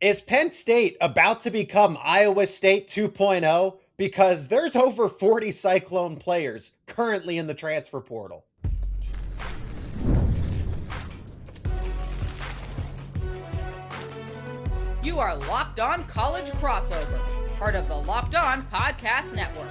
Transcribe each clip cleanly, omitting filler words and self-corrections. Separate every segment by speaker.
Speaker 1: Is Penn State about to become Iowa State 2.0? Because there's over 40 Cyclone players currently in the transfer portal.
Speaker 2: You are Locked On College Crossover, part of the Locked On Podcast Network.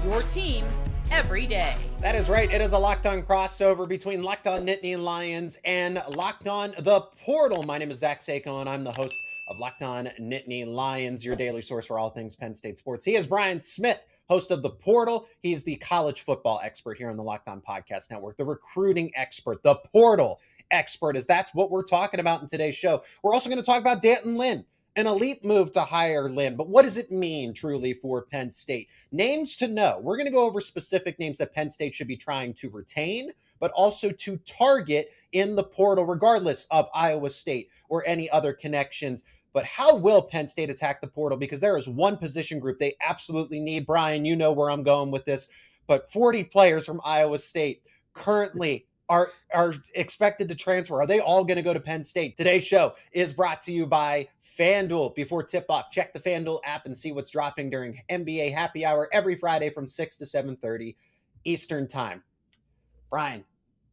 Speaker 2: Your team every day.
Speaker 1: That is right. It is a Locked On crossover between Locked On Nittany Lions and Locked On the Portal. My name is Zach Seyko, and I'm the host of Locked On Nittany Lions, your daily source for all things Penn State sports. He is Brian Smith, host of the Portal. He's the college football expert here on the Locked On Podcast Network, the recruiting expert, the Portal expert, as that's what we're talking about in today's show. We're also going to talk about D'Anton Lynn, an elite move to hire Lynn. But what does it mean truly for Penn State? Names to know. We're going to go over specific names that Penn State should be trying to retain, but also to target in the portal, regardless of Iowa State or any other connections. But how will Penn State attack the portal? Because there is one position group they absolutely need. Brian, you know where I'm going with this. But 40 players from Iowa State currently are expected to transfer. Are they all going to go to Penn State? Today's show is brought to you by FanDuel. Before tip-off, check the FanDuel app and see what's dropping during NBA Happy Hour every Friday from 6 to 7:30 Eastern Time. Brian,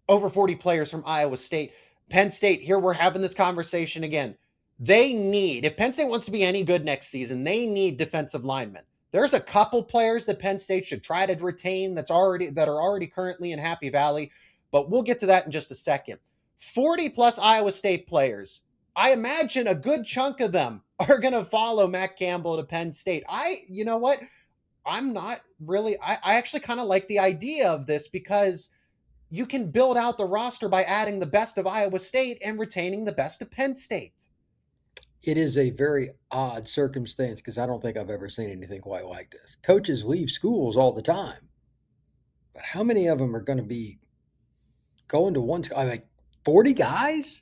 Speaker 1: over 40 players from Iowa State. Penn State, here we're having this conversation again. They need, if Penn State wants to be any good next season, they need defensive linemen. There's a couple players that Penn State should try to retain that are already currently in Happy Valley, but we'll get to that in just a second. 40 plus Iowa State players. I imagine a good chunk of them are going to follow Mack Campbell to Penn State. You know what? I'm not really, I actually kind of like the idea of this because you can build out the roster by adding the best of Iowa State and retaining the best of Penn State.
Speaker 3: It is a very odd circumstance because I don't think I've ever seen anything quite like this. Coaches leave schools all the time, but how many of them are going to be going to one school? I mean, 40 guys?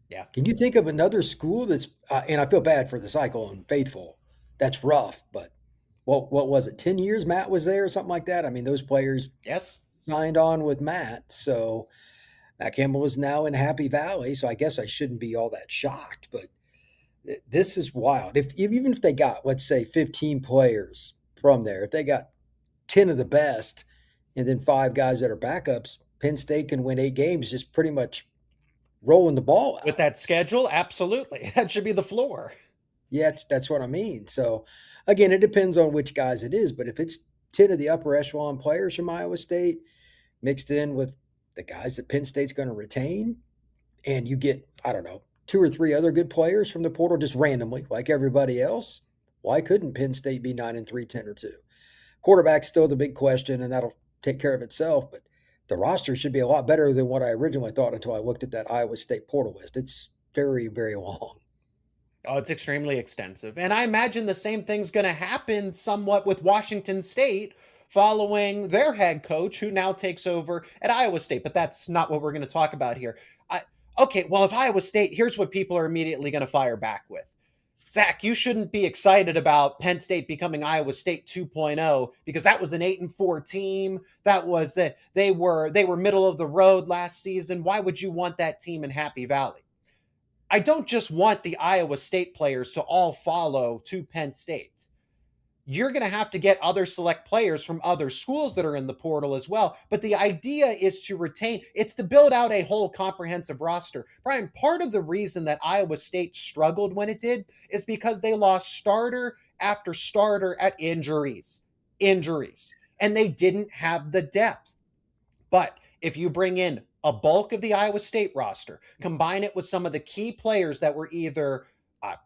Speaker 1: Yeah.
Speaker 3: Can you think of another school that's and I feel bad for the Cyclone faithful. That's rough, but what was it? 10 years Matt was there or something like that? I mean, those players signed on with Matt. So Matt Campbell is now in Happy Valley. So I guess I shouldn't be all that shocked, but this is wild. Even if they got, let's say, 15 players from there, if they got 10 of the best and then 5 guys that are backups, Penn State can win 8 games just pretty much rolling the ball out.
Speaker 1: With that schedule, absolutely. That should be the floor.
Speaker 3: Yeah, that's what I mean. So, again, it depends on which guys it is. But if it's 10 of the upper echelon players from Iowa State mixed in with the guys that Penn State's going to retain, and you get, I don't know, 2 or 3 other good players from the portal just randomly, like everybody else, why couldn't Penn State be 9-3, 10-2? Quarterback's still the big question, and that'll take care of itself. But the roster should be a lot better than what I originally thought until I looked at that Iowa State portal list. It's very, very long.
Speaker 1: Oh, it's extremely extensive. And I imagine the same thing's going to happen somewhat with Washington State following their head coach who now takes over at Iowa State. But that's not what we're going to talk about here. Okay, well, if Iowa State, here's what people are immediately going to fire back with. Zach, you shouldn't be excited about Penn State becoming Iowa State 2.0 because that was an 8-4 team. That was that they were middle of the road last season. Why would you want that team in Happy Valley? I don't just want the Iowa State players to all follow to Penn State. You're going to have to get other select players from other schools that are in the portal as well. But the idea is to retain, it's to build out a whole comprehensive roster. Brian, part of the reason that Iowa State struggled when it did is because they lost starter after starter at injuries, and they didn't have the depth. But if you bring in a bulk of the Iowa State roster, combine it with some of the key players that were either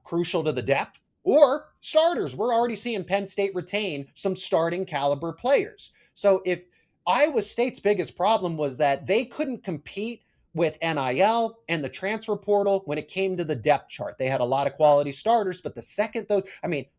Speaker 1: crucial to the depth or starters. We're already seeing Penn State retain some starting caliber players. So if Iowa State's biggest problem was that they couldn't compete with NIL and the transfer portal when it came to the depth chart. They had a lot of quality starters, but the second those,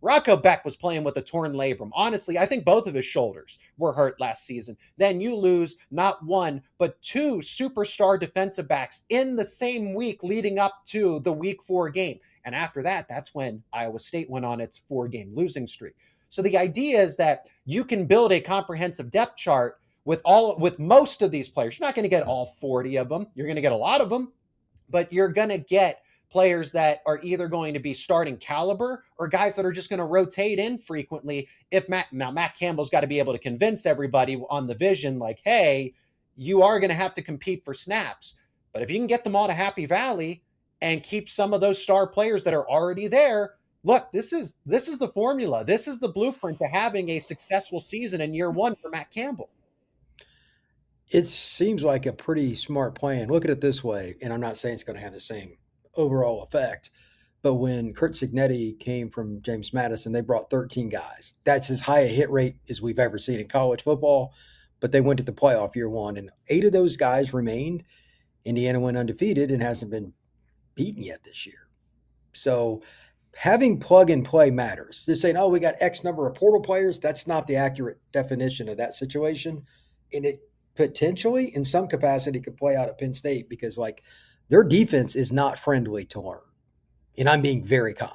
Speaker 1: Rocco Becht was playing with a torn labrum. Honestly, I think both of his shoulders were hurt last season. Then you lose not one, but 2 superstar defensive backs in the same week leading up to the week 4 game. And after that, that's when Iowa State went on its 4-game losing streak. So the idea is that you can build a comprehensive depth chart with most of these players. You're not going to get all 40 of them. You're going to get a lot of them, but you're going to get players that are either going to be starting caliber or guys that are just going to rotate in frequently. If Mack Campbell's got to be able to convince everybody on the vision, like, hey, you are going to have to compete for snaps. But if you can get them all to Happy Valley and keep some of those star players that are already there, look, this is the formula. This is the blueprint to having a successful season in year one for Mack Campbell.
Speaker 3: It seems like a pretty smart plan. Look at it this way, and I'm not saying it's going to have the same overall effect, but when Curt Cignetti came from James Madison, they brought 13 guys. That's as high a hit rate as we've ever seen in college football, but they went to the playoff year one, and 8 of those guys remained. Indiana went undefeated and hasn't been beaten yet this year. So having plug and play matters. Just saying, oh, we got X number of portal players, that's not the accurate definition of that situation. And it potentially, in some capacity, could play out at Penn State because, like, their defense is not friendly to learn. And I'm being very kind.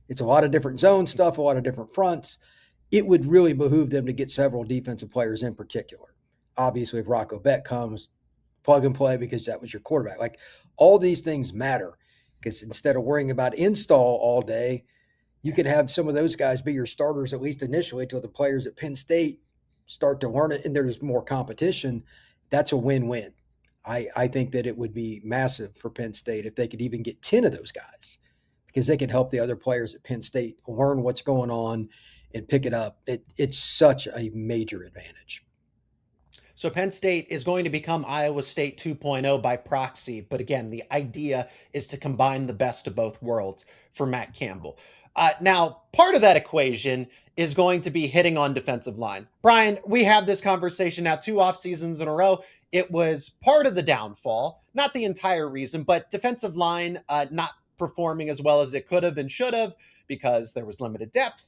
Speaker 3: It's a lot of different zone stuff, a lot of different fronts. It would really behoove them to get several defensive players in particular. Obviously, if Rocco Becht comes, plug and play because that was your quarterback. Like, all these things matter because instead of worrying about install all day, you can have some of those guys be your starters, at least initially, until the players at Penn State start to learn it and there's more competition. That's a win-win. I think that it would be massive for Penn State if they could even get 10 of those guys because they can help the other players at Penn State learn what's going on and pick it up. It's such a major advantage.
Speaker 1: So Penn State is going to become Iowa State 2.0 by proxy. But again, the idea is to combine the best of both worlds for Mack Campbell. Now, part of that equation is going to be hitting on defensive line. Brian, we have this conversation now 2 off seasons in a row. It was part of the downfall, not the entire reason, but defensive line not performing as well as it could have and should have because there was limited depth.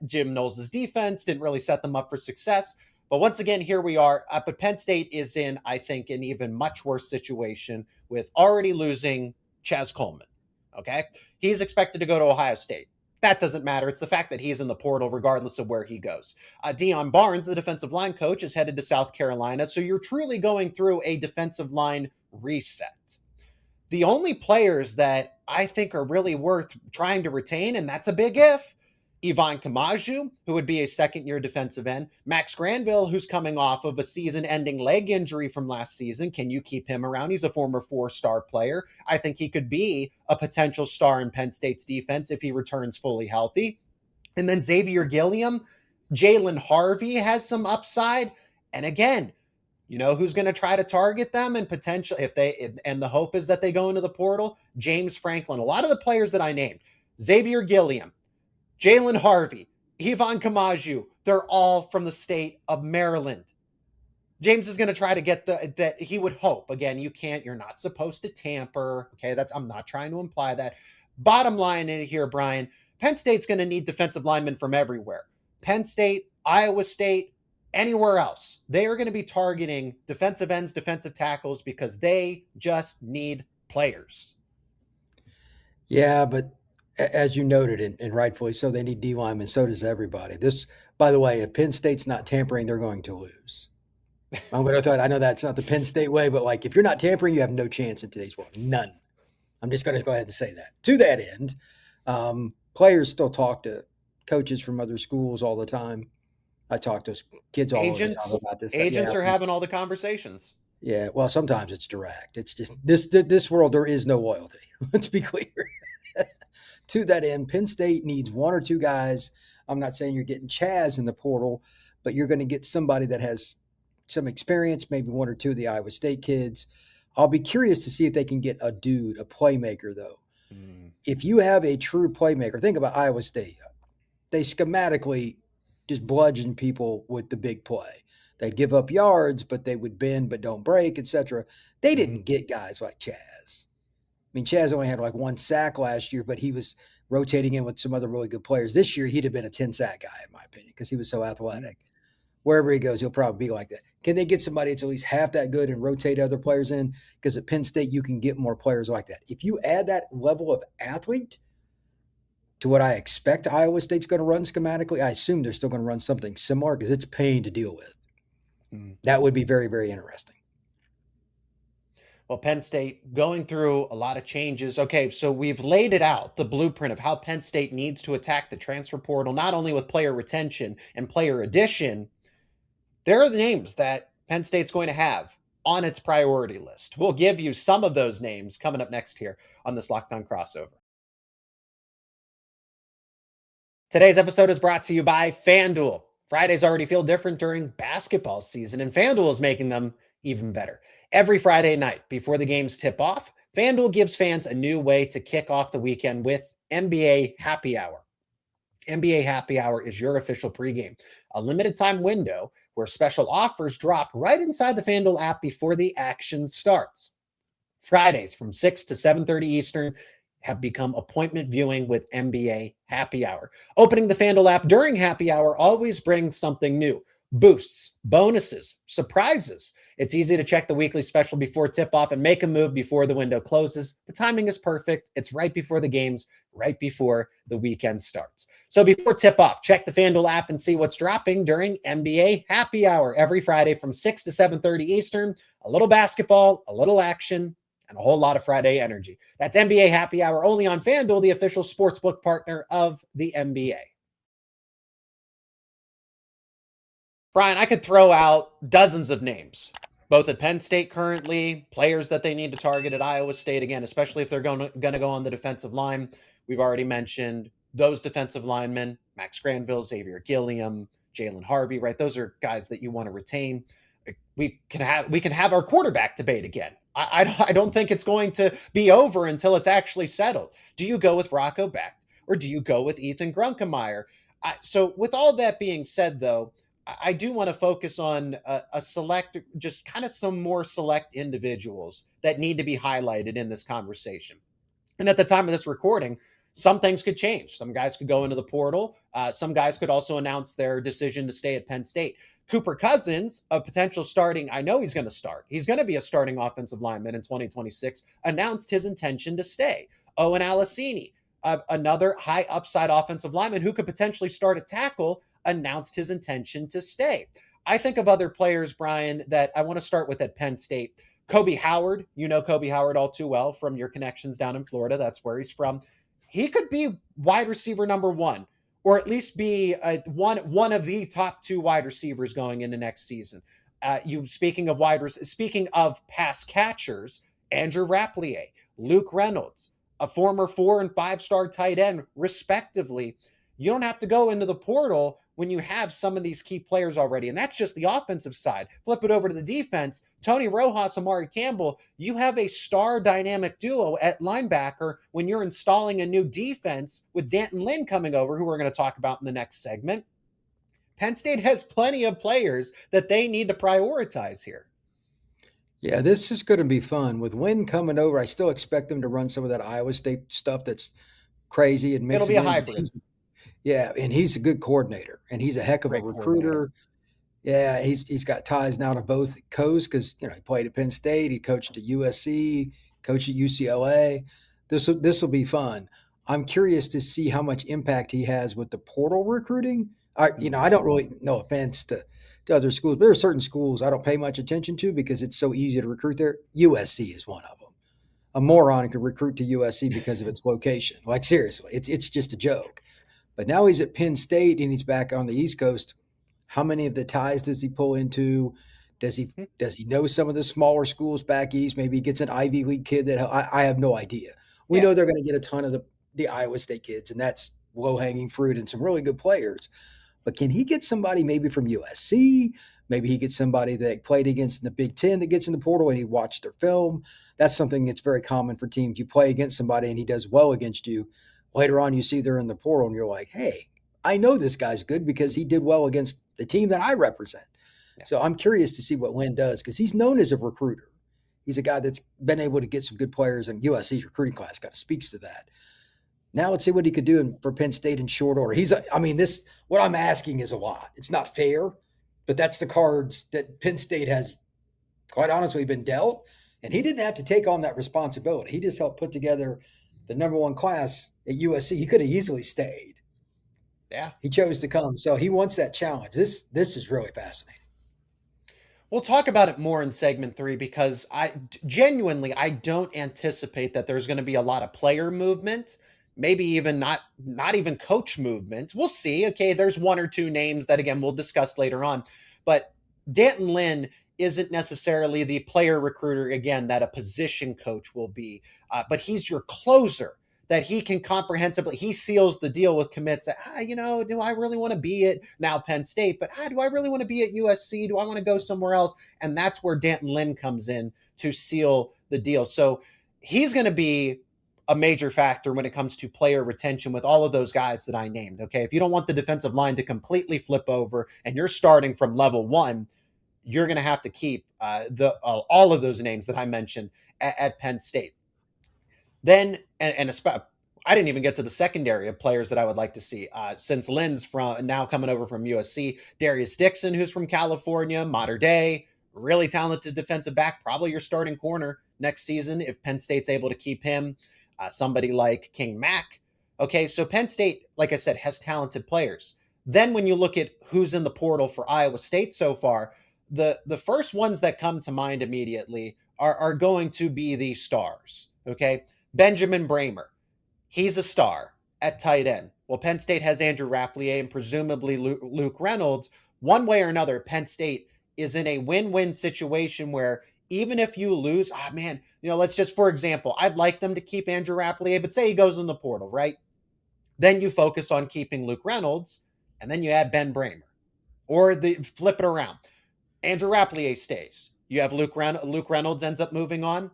Speaker 1: Jim Knowles' defense didn't really set them up for success. But once again, here we are. But Penn State is in, I think, an even much worse situation with already losing Chaz Coleman. Okay? He's expected to go to Ohio State. That doesn't matter. It's the fact that he's in the portal regardless of where he goes. Deion Barnes, the defensive line coach, is headed to South Carolina. So you're truly going through a defensive line reset. The only players that I think are really worth trying to retain, and that's a big if, Ivan Kamaju, who would be a second-year defensive end. Max Granville, who's coming off of a season-ending leg injury from last season. Can you keep him around? He's a former 4-star player. I think he could be a potential star in Penn State's defense if he returns fully healthy. And then Xavier Gilliam, Jalen Harvey has some upside. And again, you know who's going to try to target them and potentially, and the hope is that they go into the portal? James Franklin. A lot of the players that I named, Xavier Gilliam, Jalen Harvey, Ivan Kamaju, they're all from the state of Maryland. James is going to try to get that he would hope. Again, you're not supposed to tamper. Okay, I'm not trying to imply that. Bottom line in here, Brian, Penn State's going to need defensive linemen from everywhere. Penn State, Iowa State, anywhere else. They are going to be targeting defensive ends, defensive tackles because they just need players.
Speaker 3: Yeah, but as you noted, and rightfully so, they need D linemen. So does everybody. This, by the way, if Penn State's not tampering, they're going to lose. I know that's not the Penn State way, but like if you're not tampering, you have no chance in today's world. None. I'm just going to go ahead and say that. To that end, players still talk to coaches from other schools all the time. I talk to kids all the time about this.
Speaker 1: Agents are having all the conversations.
Speaker 3: Yeah, well, sometimes it's direct. It's just this world, there is no loyalty. Let's be clear. To that end, Penn State needs 1 or 2 guys. I'm not saying you're getting Chaz in the portal, but you're going to get somebody that has some experience, maybe 1 or 2 of the Iowa State kids. I'll be curious to see if they can get a playmaker, though. If you have a true playmaker, think about Iowa State. They schematically just bludgeon people with the big play. They'd give up yards, but they would bend but don't break, etc. They didn't get guys like Chaz. I mean, Chaz only had like 1 sack last year, but he was rotating in with some other really good players. This year, he'd have been a 10-sack guy, in my opinion, because he was so athletic. Wherever he goes, he'll probably be like that. Can they get somebody that's at least half that good and rotate other players in? Because at Penn State, you can get more players like that. If you add that level of athlete to what I expect Iowa State's going to run schematically, I assume they're still going to run something similar because it's pain to deal with. That would be very, very interesting.
Speaker 1: Well, Penn State going through a lot of changes. Okay, so we've laid it out, the blueprint of how Penn State needs to attack the transfer portal, not only with player retention and player addition. There are the names that Penn State's going to have on its priority list. We'll give you some of those names coming up next here on this Locked On Crossover. Today's episode is brought to you by FanDuel. Fridays already feel different during basketball season, and FanDuel is making them even better. Every Friday night before the games tip off, FanDuel gives fans a new way to kick off the weekend with NBA Happy Hour. NBA Happy Hour is your official pregame, a limited time window where special offers drop right inside the FanDuel app before the action starts. Fridays from 6 to 7:30 Eastern have become appointment viewing with NBA Happy Hour. Opening the FanDuel app during Happy Hour always brings something new. Boosts, bonuses, surprises. It's easy to check the weekly special before tip-off and make a move before the window closes. The timing is perfect. It's right before the games, right before the weekend starts. So before tip-off, check the FanDuel app and see what's dropping during NBA Happy Hour every Friday from 6 to 7:30 Eastern. A little basketball, a little action, and a whole lot of Friday energy. That's NBA Happy Hour only on FanDuel, the official sportsbook partner of the NBA. Brian, I could throw out dozens of names, both at Penn State currently, players that they need to target at Iowa State, again, especially if they're going to go on the defensive line. We've already mentioned those defensive linemen, Max Granville, Xavier Gilliam, Jalen Harvey, right? Those are guys that you want to retain. We can have our quarterback debate again. I don't think it's going to be over until it's actually settled. Do you go with Rocco Becht or do you go with Ethan Grunkemeyer? So with all that being said, though, I do want to focus on a select, just kind of some more select individuals that need to be highlighted in this conversation. And at the time of this recording, some things could change. Some guys could go into the portal. Some guys could also announce their decision to stay at Penn State. Cooper Cousins, a potential starting, I know he's going to start. He's going to be a starting offensive lineman in 2026, announced his intention to stay. Owen Alasini, another high upside offensive lineman who could potentially start at tackle, announced his intention to stay. I think of other players, Brian, that I want to start with at Penn State. Kobe Howard, you know Kobe Howard all too well from your connections down in Florida. That's where he's from. He could be wide receiver number one, or at least be one of the top two wide receivers going into next season. Speaking of pass catchers, Andrew Rappleyea, Luke Reynolds, a former 4- and 5-star tight end, respectively. You don't have to go into the portal when you have some of these key players already. And that's just the offensive side. Flip it over to the defense. Tony Rojas, Amari Campbell, you have a star dynamic duo at linebacker when you're installing a new defense with D'Anton Lynn coming over, who we're going to talk about in the next segment. Penn State has plenty of players that they need to prioritize here.
Speaker 3: Yeah, this is going to be fun. With Lynn coming over, I still expect them to run some of that Iowa State stuff that's crazy and mix.
Speaker 1: It'll be a hybrid.
Speaker 3: Yeah, and he's a good coordinator, and he's a heck of a recruiter. Yeah, he's got ties now to both coasts because he played at Penn State, he coached at USC, coached at UCLA. This will be fun. I'm curious to see how much impact he has with the portal recruiting. I don't really, no offense to other schools, but there are certain schools I don't pay much attention to because it's so easy to recruit there. USC is one of them. A moron could recruit to USC because of its location. Like seriously, it's just a joke. But now he's at Penn State and he's back on the East Coast. How many of the ties does he pull into? Does he know some of the smaller schools back east? Maybe he gets an Ivy League kid that I have no idea. We know they're going to get a ton of the Iowa State kids, and that's low-hanging fruit and some really good players. But can he get somebody maybe from USC? Maybe he gets somebody that played against in the Big Ten that gets in the portal and he watched their film. That's something that's very common for teams. You play against somebody and he does well against you. Later on, you see they're in the portal and you're like, hey, I know this guy's good because he did well against the team that I represent. Yeah. So I'm curious to see what Lynn does because he's known as a recruiter. He's a guy that's been able to get some good players, and USC's recruiting class kind of speaks to that. Now let's see what he could do for Penn State in short order. What I'm asking is a lot. It's not fair, but that's the cards that Penn State has, quite honestly, been dealt. And he didn't have to take on that responsibility. He just helped put together the number one class at USC. He could have easily stayed.
Speaker 1: Yeah.
Speaker 3: He chose to come. So he wants that challenge. This is really fascinating.
Speaker 1: We'll talk about it more in segment 3 because I genuinely don't anticipate that there's going to be a lot of player movement, maybe even not even coach movement. We'll see. Okay, there's one or two names that again we'll discuss later on, but D'Anton Lynn isn't necessarily the player recruiter again that a position coach will be, but he's your closer that he can comprehensively, he seals the deal with commits that, do I really want to be at now Penn State, but do I really want to be at USC? Do I want to go somewhere else? And that's where D'Anton Lynn comes in to seal the deal. So he's going to be a major factor when it comes to player retention with all of those guys that I named. Okay. If you don't want the defensive line to completely flip over and you're starting from level 1, you're going to have to keep all of those names that I mentioned at Penn State. Then, I didn't even get to the secondary of players that I would like to see. Since Lynn's now coming over from USC, Darius Dixon, who's from California, modern day, really talented defensive back, probably your starting corner next season if Penn State's able to keep him. Somebody like King Mack. Okay, so Penn State, like I said, has talented players. Then when you look at who's in the portal for Iowa State so far, the first ones that come to mind immediately are going to be the stars. Okay. Benjamin Bramer, he's a star at tight end. Well, Penn State has Andrew Rappleyea and presumably Luke Reynolds. One way or another, Penn State is in a win-win situation where even if you lose, let's just, for example, I'd like them to keep Andrew Rappleyea, but say he goes in the portal, right? Then you focus on keeping Luke Reynolds, and then you add Ben Bramer. Or flip it around. Andrew Rappleyea stays. You have Luke Reynolds ends up moving on.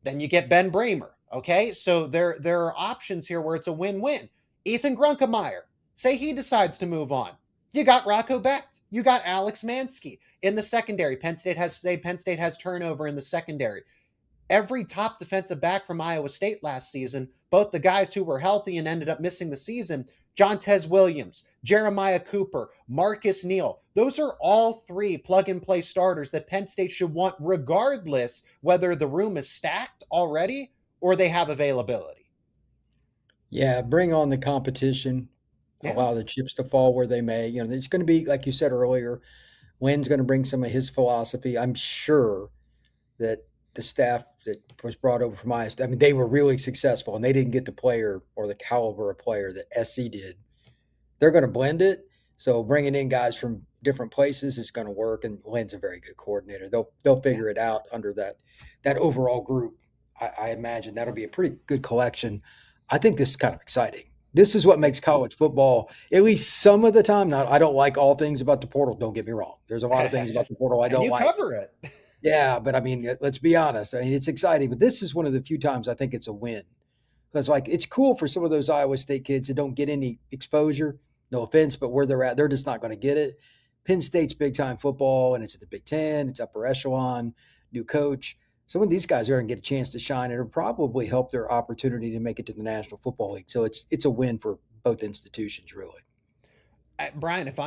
Speaker 1: Then you get Ben Bramer. Okay, so there are options here where it's a win-win. Ethan Grunkemeyer, say he decides to move on. You got Rocco Becht. You got Alex Mansky. In the secondary, Penn State has turnover in the secondary. Every top defensive back from Iowa State last season, both the guys who were healthy and ended up missing the season, Jontez Williams, Jeremiah Cooper, Marcus Neal, those are all 3 plug-and-play starters that Penn State should want regardless whether the room is stacked already or they have availability.
Speaker 3: Yeah, bring on the competition, allow the chips to fall where they may. It's going to be, like you said earlier, Lynn's going to bring some of his philosophy. I'm sure that the staff that was brought over from Iowa State, they were really successful, and they didn't get the player or the caliber of player that SC did. They're going to blend it, so bringing in guys from different places is going to work, and Lynn's a very good coordinator. They'll figure it out under that overall group. I imagine that'll be a pretty good collection. I think this is kind of exciting. This is what makes college football, at least some of the time. I don't like all things about the portal. Don't get me wrong. There's a lot of things about the portal I don't like.
Speaker 1: You cover it.
Speaker 3: Yeah, but let's be honest. It's exciting, but this is one of the few times I think it's a win. Because it's cool for some of those Iowa State kids that don't get any exposure. No offense, but where they're at, they're just not going to get it. Penn State's big time football, and it's at the Big Ten. It's upper echelon, new coach. Some of these guys are going to get a chance to shine. It'll probably help their opportunity to make it to the National Football League. So it's a win for both institutions, really.
Speaker 1: Brian, if I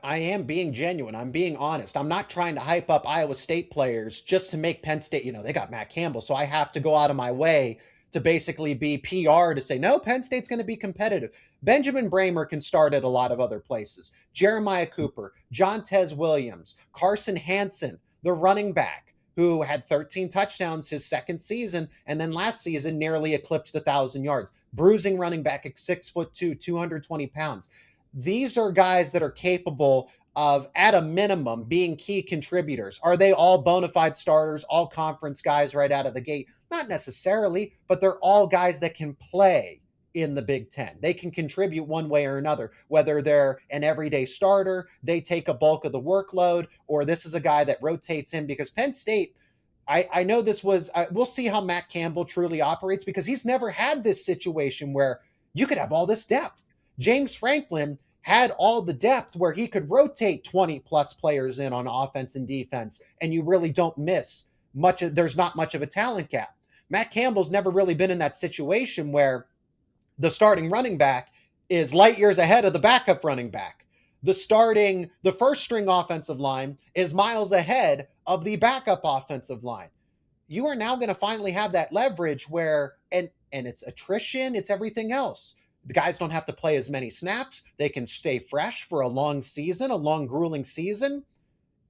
Speaker 1: am being genuine. I'm being honest. I'm not trying to hype up Iowa State players just to make Penn State, they got Matt Campbell. So I have to go out of my way to basically be PR to say, no, Penn State's going to be competitive. Benjamin Bramer can start at a lot of other places. Jeremiah Cooper, Jontez Williams, Carson Hansen, the running back, who had 13 touchdowns his second season, and then last season nearly eclipsed 1,000 yards. Bruising running back at 6'2", 220 pounds. These are guys that are capable of, at a minimum, being key contributors. Are they all bona fide starters, all conference guys right out of the gate? Not necessarily, but they're all guys that can play in the Big Ten. They can contribute one way or another, whether they're an everyday starter, they take a bulk of the workload, or this is a guy that rotates in, because Penn State, I know this was, we'll see how Matt Campbell truly operates, because he's never had this situation where you could have all this depth. James Franklin had all the depth where he could rotate 20 plus players in on offense and defense, and you really don't miss much. There's not much of a talent gap. Matt Campbell's never really been in that situation where the starting running back is light years ahead of the backup running back. The first string offensive line is miles ahead of the backup offensive line. You are now going to finally have that leverage where, and it's attrition, it's everything else. The guys don't have to play as many snaps. They can stay fresh for a long season, a long grueling season.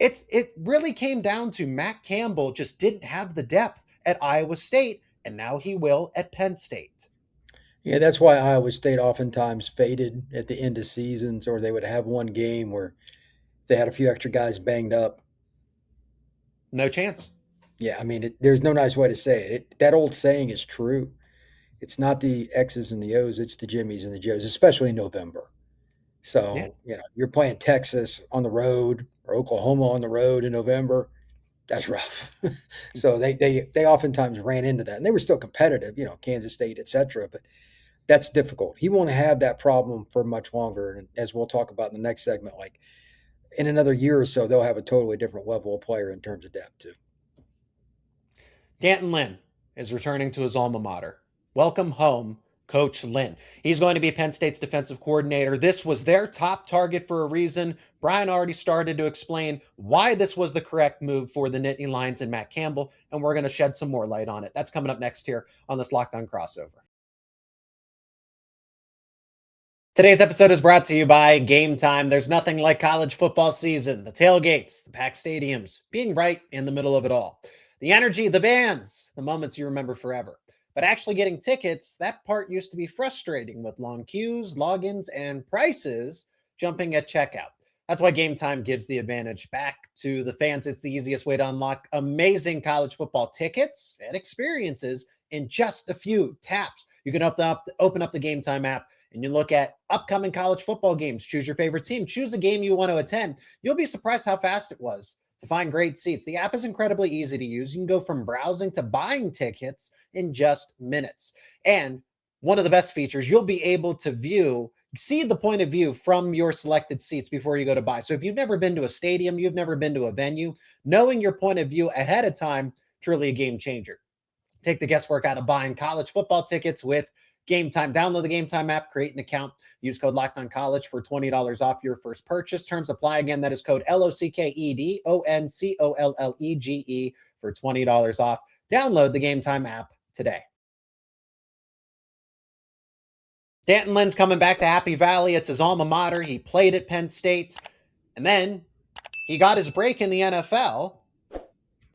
Speaker 1: It really came down to Mack Campbell just didn't have the depth at Iowa State, and now he will at Penn State.
Speaker 3: Yeah, that's why Iowa State oftentimes faded at the end of seasons, or they would have one game where they had a few extra guys banged up.
Speaker 1: No chance.
Speaker 3: Yeah, I mean, there's no nice way to say it. That old saying is true. It's not the X's and the O's, it's the Jimmies and the Joes, especially in November. So, you're playing Texas on the road or Oklahoma on the road in November. That's rough. So they oftentimes ran into that, and they were still competitive, Kansas State, et cetera, but that's difficult. He won't have that problem for much longer. And as we'll talk about in the next segment, like in another year or so, they'll have a totally different level of player in terms of depth too.
Speaker 1: D'Anton Lynn is returning to his alma mater. Welcome home, Coach Lynn. He's going to be Penn State's defensive coordinator. This was their top target for a reason. Brian already started to explain why this was the correct move for the Nittany Lions and Mack Campbell, and we're going to shed some more light on it. That's coming up next here on this Locked On Crossover. Today's episode is brought to you by Gametime. There's nothing like college football season, the tailgates, the packed stadiums, being right in the middle of it all. The energy, the bands, the moments you remember forever. But actually getting tickets, that part used to be frustrating with long queues, logins, and prices jumping at checkout. That's why Gametime gives the advantage back to the fans. It's the easiest way to unlock amazing college football tickets and experiences in just a few taps. You can open up the Gametime app and you look at upcoming college football games. Choose your favorite team. Choose a game you want to attend. You'll be surprised how fast it was to find great seats. The app is incredibly easy to use. You can go from browsing to buying tickets in just minutes. And one of the best features, you'll be able to see the point of view from your selected seats before you go to buy. So if you've never been to a stadium, you've never been to a venue, knowing your point of view ahead of time, truly a game changer. Take the guesswork out of buying college football tickets with Gametime. Download the Gametime app, create an account, use code LOCKEDONCollege for $20 off your first purchase. Terms apply. Again, that is code LOCKEDONCOLLEGE for $20 off. Download the Gametime app today. D'Anton Lynn's coming back to Happy Valley. It's his alma mater. He played at Penn State, and then he got his break in the NFL,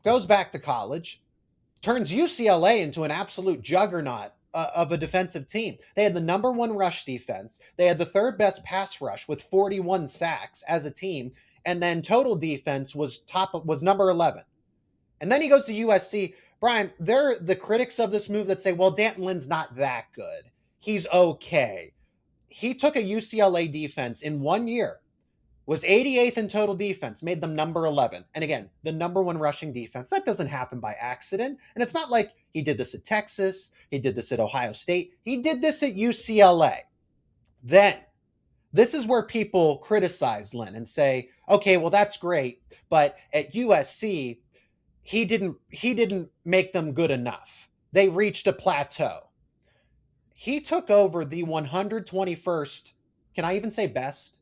Speaker 1: goes back to college, turns UCLA into an absolute juggernaut of a defensive team. They had the number one rush defense. They had the third best pass rush with 41 sacks as a team. And then total defense was number 11. And then he goes to USC. Brian, they're the critics of this move that say, well, D'Anton Lynn's not that good. He's okay. He took a UCLA defense in 1 year, was 88th in total defense, made them number 11. And again, the number one rushing defense. That doesn't happen by accident. And it's not like he did this at Texas. He did this at Ohio State. He did this at UCLA. Then, this is where people criticize Lynn and say, okay, well, that's great. But at USC, he didn't make them good enough. They reached a plateau. He took over the 121st. Can I even say best?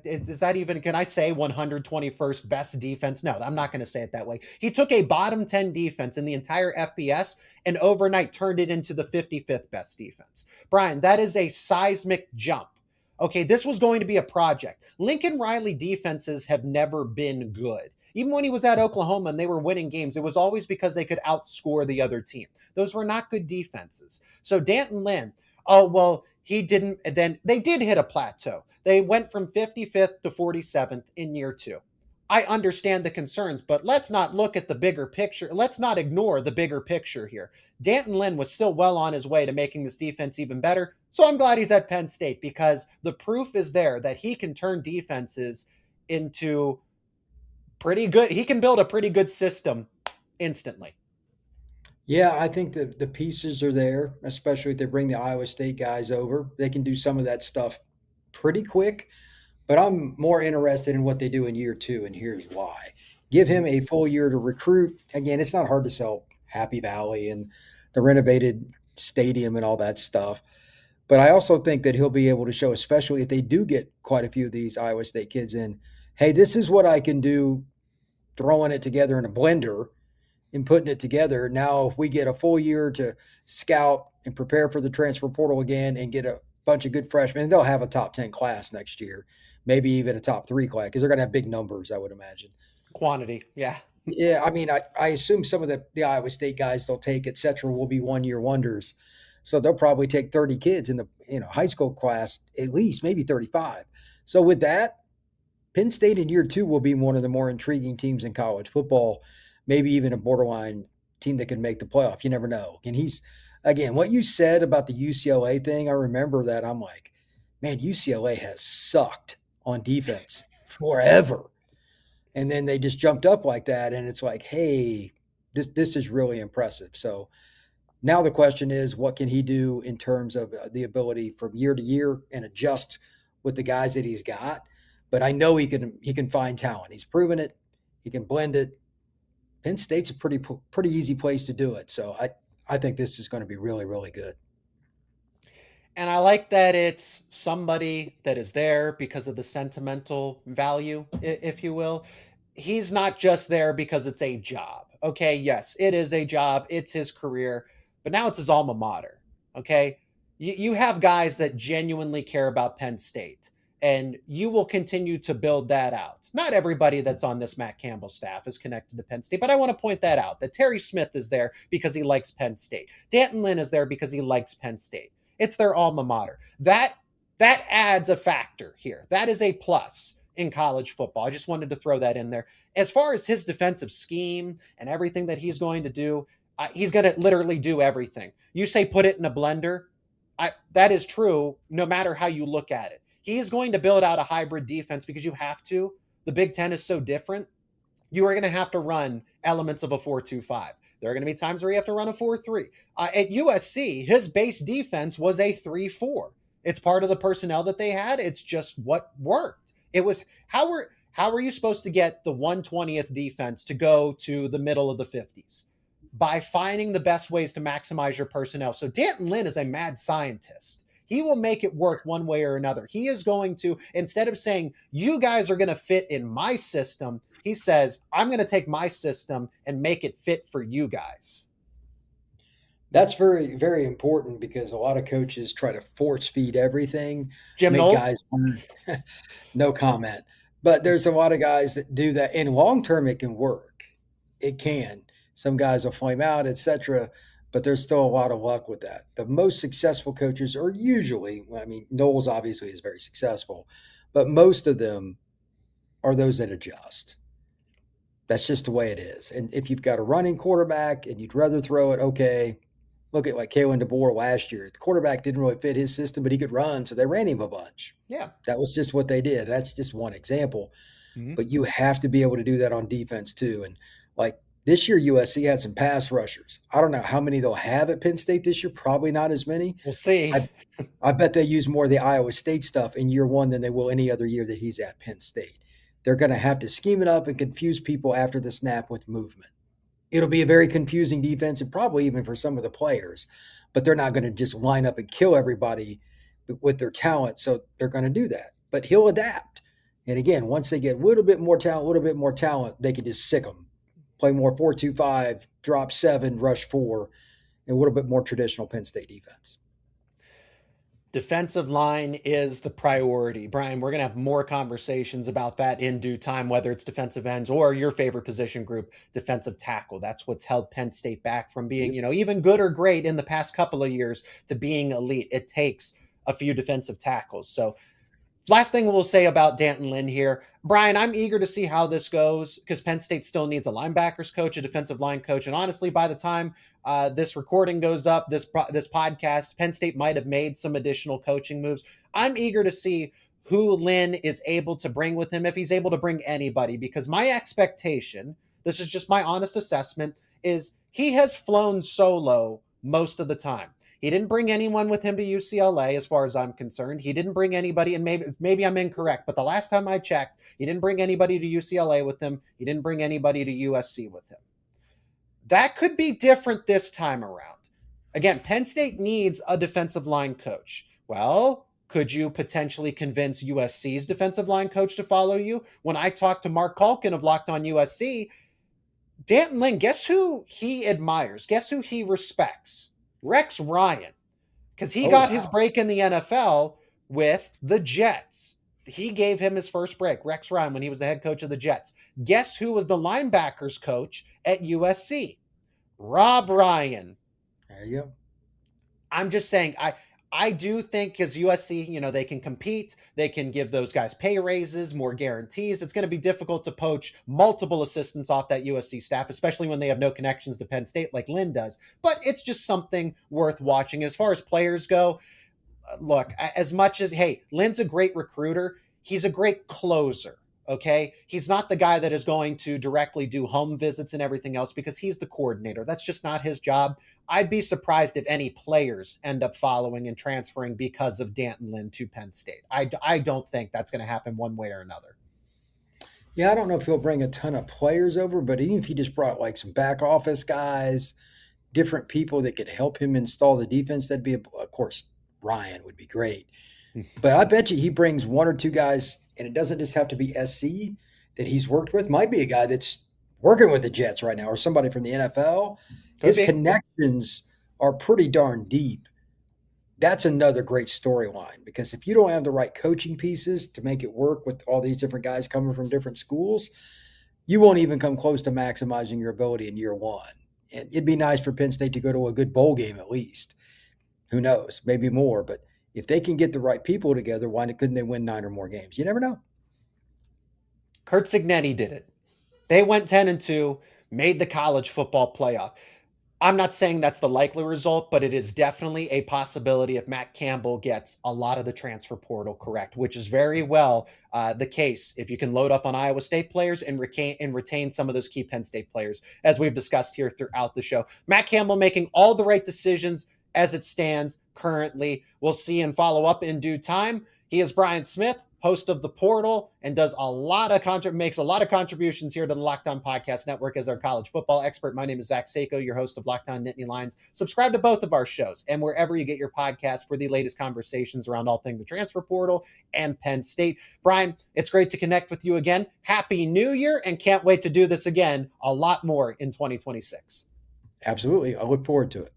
Speaker 1: Is that even, can I say 121st best defense? No, I'm not going to say it that way. He took a bottom 10 defense in the entire FBS and overnight turned it into the 55th best defense. Brian, that is a seismic jump. Okay, this was going to be a project. Lincoln Riley defenses have never been good. Even when he was at Oklahoma and they were winning games, it was always because they could outscore the other team. Those were not good defenses. So D'Anton Lynn, he didn't, then they did hit a plateau. They went from 55th to 47th in year 2. I understand the concerns, but let's not look at the bigger picture. Let's not ignore the bigger picture here. D'Anton Lynn was still well on his way to making this defense even better. So I'm glad he's at Penn State because the proof is there that he can turn defenses into pretty good. He can build a pretty good system instantly.
Speaker 3: Yeah, I think the pieces are there, especially if they bring the Iowa State guys over. They can do some of that stuff pretty quick, but I'm more interested in what they do in year 2, and here's why. Give him a full year to recruit. Again, it's not hard to sell Happy Valley and the renovated stadium and all that stuff, but I also think that he'll be able to show, especially if they do get quite a few of these Iowa State kids in, hey, this is what I can do throwing it together in a blender and putting it together. Now, if we get a full year to scout and prepare for the transfer portal again and get a bunch of good freshmen, and they'll have a top 10 class next year, maybe even a top 3 class because they're going to have big numbers, I would imagine.
Speaker 1: Quantity, yeah.
Speaker 3: Yeah, I mean, I assume some of the Iowa State guys they'll take, et cetera, will be one-year wonders. So they'll probably take 30 kids in the high school class, at least maybe 35. So with that, Penn State in year two will be one of the more intriguing teams in college football, maybe even a borderline team that can make the playoff. You never know. And again, what you said about the UCLA thing, I remember that. I'm like, man, UCLA has sucked on defense forever. And then they just jumped up like that. And it's like, hey, this is really impressive. So now the question is, what can he do in terms of the ability from year to year and adjust with the guys that he's got? But I know he can find talent. He's proven it. He can blend it. Penn State's a pretty easy place to do it. So I think this is going to be really, really good.
Speaker 1: And I like that it's somebody that is there because of the sentimental value, if you will. He's not just there because it's a job. Okay, yes, it is a job. It's his career. But now it's his alma mater. Okay? You have guys that genuinely care about Penn State. And you will continue to build that out. Not everybody that's on this Matt Campbell staff is connected to Penn State, but I want to point that out, that Terry Smith is there because he likes Penn State. D'Anton Lynn is there because he likes Penn State. It's their alma mater. That adds a factor here. That is a plus in college football. I just wanted to throw that in there. As far as his defensive scheme and everything that he's going to do, he's going to literally do everything. You say put it in a blender. That is true no matter how you look at it. He is going to build out a hybrid defense because you have to. The Big Ten is so different. You are going to have to run elements of a 4-2-5. There are going to be times where you have to run a 4-3. At USC, his base defense was a 3-4. It's part of the personnel that they had. It's just what worked. It was how are you supposed to get the 120th defense to go to the middle of the 50s? By finding the best ways to maximize your personnel. So D'Anton Lynn is a mad scientist. He will make it work one way or another. He is going to, instead of saying, you guys are going to fit in my system, he says, I'm going to take my system and make it fit for you guys.
Speaker 3: That's very, very important because a lot of coaches try to force feed everything.
Speaker 1: Jim Knowles?
Speaker 3: Guys, no comment. But there's a lot of guys that do that. In long term, it can work. It can. Some guys will flame out, etc. But there's still a lot of luck with that. The most successful coaches are usually, Knowles obviously is very successful, but most of them are those that adjust. That's just the way it is. And if you've got a running quarterback and you'd rather throw it, okay, look at like Kalen DeBoer last year. The quarterback didn't really fit his system, but he could run, so they ran him a bunch.
Speaker 1: Yeah.
Speaker 3: That was just what they did. That's just one example. Mm-hmm. But you have to be able to do that on defense too. And like, this year, USC had some pass rushers. I don't know how many they'll have at Penn State this year. Probably not as many.
Speaker 1: We'll see.
Speaker 3: I bet they use more of the Iowa State stuff in year one than they will any other year that he's at Penn State. They're going to have to scheme it up and confuse people after the snap with movement. It'll be a very confusing defense and probably even for some of the players, but they're not going to just line up and kill everybody with their talent. So they're going to do that. But he'll adapt. And again, once they get a little bit more talent, they can just sick them. Play more 4-2-5, drop 7, rush 4, and a little bit more traditional Penn State defense.
Speaker 1: Defensive line is the priority. Brian, we're going to have more conversations about that in due time, whether it's defensive ends or your favorite position group, defensive tackle. That's what's held Penn State back from being, even good or great in the past couple of years to being elite. It takes a few defensive tackles. So last thing we'll say about D'Anton Lynn here, Brian, I'm eager to see how this goes because Penn State still needs a linebackers coach, a defensive line coach. And honestly, by the time this recording goes up, this podcast, Penn State might have made some additional coaching moves. I'm eager to see who Lynn is able to bring with him, if he's able to bring anybody, because my expectation, this is just my honest assessment, is he has flown solo most of the time. He didn't bring anyone with him to UCLA, as far as I'm concerned. He didn't bring anybody, and maybe I'm incorrect, but the last time I checked, he didn't bring anybody to UCLA with him. He didn't bring anybody to USC with him. That could be different this time around. Again, Penn State needs a defensive line coach. Well, could you potentially convince USC's defensive line coach to follow you? When I talked to Mark Culkin of Locked On USC, D'Anton Lynn, guess who he admires? Guess who he respects? Rex Ryan, because he got his break in the NFL with the Jets. he gave him his first break, Rex Ryan, when he was the head coach of the Jets. Guess who was the linebackers coach at USC? Rob Ryan.
Speaker 3: There you go.
Speaker 1: I'm just saying, I do think because USC, they can compete. They can give those guys pay raises, more guarantees. It's going to be difficult to poach multiple assistants off that USC staff, especially when they have no connections to Penn State like Lynn does. But it's just something worth watching. As far as players go, look, as much as, hey, Lynn's a great recruiter, he's a great closer. Okay. He's not the guy that is going to directly do home visits and everything else because he's the coordinator. That's just not his job. I'd be surprised if any players end up following and transferring because of D'Anton Lynn to Penn State. I don't think that's going to happen one way or another.
Speaker 3: Yeah, I don't know if he'll bring a ton of players over, but even if he just brought like some back office guys, different people that could help him install the defense, that'd be, of course, Ryan would be great. But I bet you he brings one or two guys, and it doesn't just have to be SC that he's worked with. Might be a guy that's working with the Jets right now or somebody from the NFL. His connections are pretty darn deep. That's another great storyline because if you don't have the right coaching pieces to make it work with all these different guys coming from different schools, you won't even come close to maximizing your ability in year one. And it'd be nice for Penn State to go to a good bowl game at least. Who knows? Maybe more, but if they can get the right people together, why couldn't they win 9 or more games? You never know.
Speaker 1: Curt Cignetti did it. They went 10-2, made the college football playoff. I'm not saying that's the likely result, but it is definitely a possibility if Matt Campbell gets a lot of the transfer portal correct, which is very well the case if you can load up on Iowa State players and retain some of those key Penn State players, as we've discussed here throughout the show. Matt Campbell making all the right decisions as it stands currently. We'll see and follow up in due time. He is Brian Smith, host of The Portal, and does makes a lot of contributions here to the Locked On Podcast Network as our college football expert. My name is Zach Seyko, your host of Locked On Nittany Lions. Subscribe to both of our shows and wherever you get your podcasts for the latest conversations around all things the transfer portal and Penn State. Brian, it's great to connect with you again. Happy New Year, and can't wait to do this again a lot more in 2026.
Speaker 3: Absolutely. I look forward to it.